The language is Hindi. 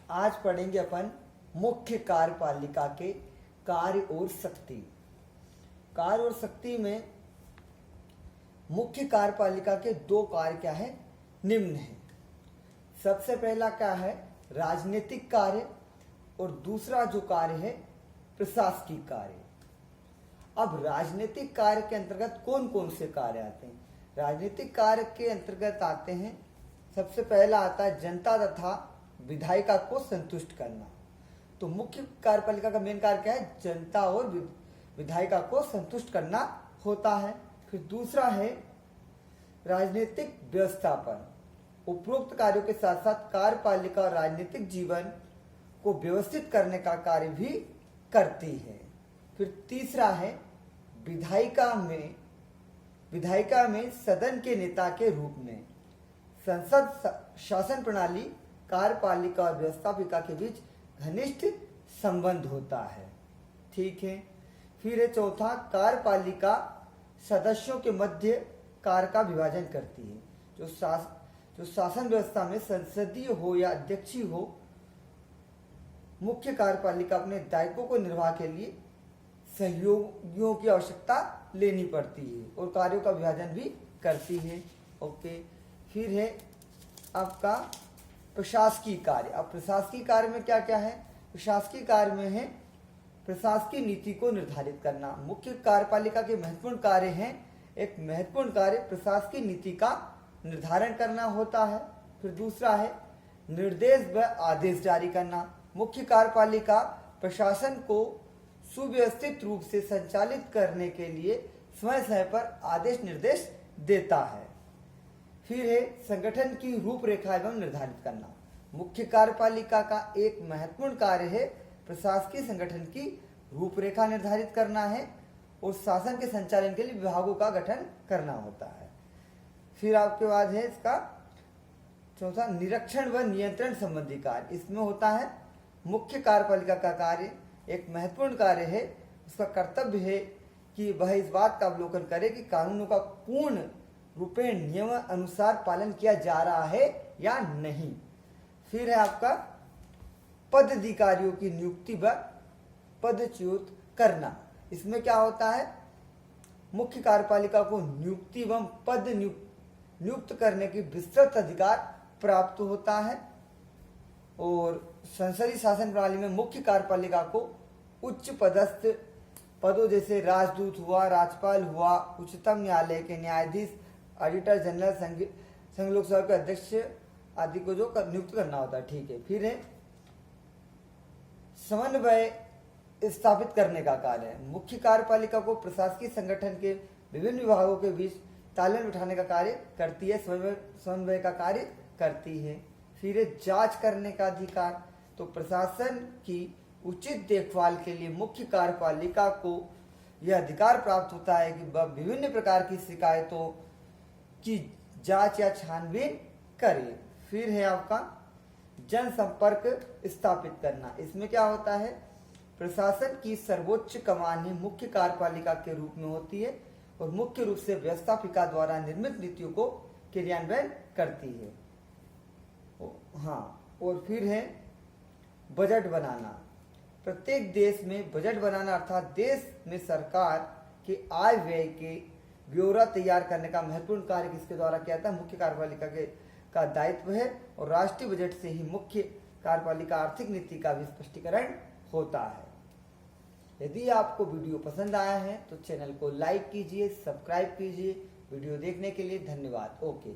आज पढ़ेंगे अपन मुख्य कार्यपालिका के कार्य और शक्ति। कार्य और शक्ति में मुख्य कार्यपालिका के दो कार्य क्या है, निम्न है। सबसे पहला क्या है, राजनीतिक कार्य, और दूसरा जो कार्य है प्रशासकीय कार्य। अब राजनीतिक कार्य के अंतर्गत कौन कौन से कार्य आते हैं? राजनीतिक कार्य के अंतर्गत आते हैं, सबसे पहला आता है जनता तथा विधायिका को संतुष्ट करना। तो मुख्य कार्यपालिका का मेन कार्य क्या है, जनता और विधायिका को संतुष्ट करना होता है। फिर दूसरा है राजनीतिक व्यवस्थापन। उपरोक्त कार्यों के साथ साथ कार्यपालिका और राजनीतिक जीवन को व्यवस्थित करने का कार्य भी करती है। फिर तीसरा है विधायिका में सदन के नेता के रूप में। संसद शासन प्रणाली कार्यपालिका और व्यवस्थापिका के बीच घनिष्ठ संबंध होता है। ठीक है। फिर है चौथा, कार्यपालिका सदस्यों के मध्य कार्य का विभाजन करती है। जो शासन व्यवस्था में संसदीय हो या अध्यक्षीय हो, मुख्य कार्यपालिका अपने दायित्वों को निर्वाह के लिए सहयोगियों की आवश्यकता लेनी पड़ती है और कार्यों का विभाजन भी करती है। ओके। फिर है आपका प्रशासकीय कार्य। अब प्रशासकीय कार्य में क्या क्या है? प्रशासकीय कार्य में है प्रशासकीय नीति को निर्धारित करना। मुख्य कार्यपालिका के महत्वपूर्ण कार्य हैं। एक महत्वपूर्ण कार्य प्रशासकीय नीति का निर्धारण करना होता है। फिर दूसरा है निर्देश व आदेश जारी करना। मुख्य कार्यपालिका प्रशासन को सुव्यवस्थित रूप से संचालित करने के लिए समय समय पर आदेश निर्देश देता है। फिर है संगठन की रूपरेखा एवं निर्धारित करना। मुख्य कार्यपालिका का एक महत्वपूर्ण कार्य है प्रशासकीय संगठन की रूपरेखा निर्धारित करना है और शासन के संचालन के लिए विभागों का गठन करना होता है। फिर आपके बाद है इसका चौथा, निरीक्षण व नियंत्रण संबंधी कार्य। इसमें होता है मुख्य कार्यपालिका का कार्य एक महत्वपूर्ण कार्य है। उसका कर्तव्य है कि वह इस बात का अवलोकन करे कि कानूनों का पूर्ण रूपेण नियम अनुसार पालन किया जा रहा है या नहीं। फिर है आपका पदाधिकारियों की नियुक्ति व पदच्युत करना। इसमें क्या होता है, मुख्य कार्यपालिका को नियुक्ति एवं पद नियुक्त करने की विस्तृत अधिकार प्राप्त होता है और संसदीय शासन प्रणाली में मुख्य कार्यपालिका को उच्च पदस्थ पदों जैसे राजदूत हुआ, राज्यपाल हुआ, उच्चतम न्यायालय के न्यायाधीश, ऑडिटर जनरल, संघ लोक सभा के अध्यक्ष आदि को जो नियुक्त करना होता है। ठीक है। फिर है समन्वय स्थापित करने का कार्य है। मुख्य कार्यपालिका को प्रशासकीय संगठन के विभिन्न विभागों के बीच तालमेल बिठाने का कार्य करती है, समन्वय का कार्य करती है। फिर है जांच करने का अधिकार। तो प्रशासन की उचित देखभाल के लिए मुख्य कार्यपालिका को यह अधिकार प्राप्त होता है कि वह विभिन्न प्रकार की शिकायतों की जांच या छानबीन करे। फिर है आपका जनसंपर्क स्थापित करना। इसमें क्या होता है, प्रशासन की सर्वोच्च कमान ही मुख्य कार्यपालिका के रूप में होती है और मुख्य रूप से व्यवस्थापिका द्वारा निर्मित नीतियों को क्रियान्वयन करती है। हाँ, और फिर है बजट बनाना। प्रत्येक देश में बजट बनाना अर्थात देश में सरकार के आय व्यय के ब्यौरा तैयार करने का महत्वपूर्ण कार्य किसके द्वारा किया जाता है, मुख्य कार्यपालिका का दायित्व है और राष्ट्रीय बजट से ही मुख्य कार्यपालिका आर्थिक नीति का भी स्पष्टीकरण होता है। यदि आपको वीडियो पसंद आया है तो चैनल को लाइक कीजिए, सब्सक्राइब कीजिए। वीडियो देखने के लिए धन्यवाद। ओके।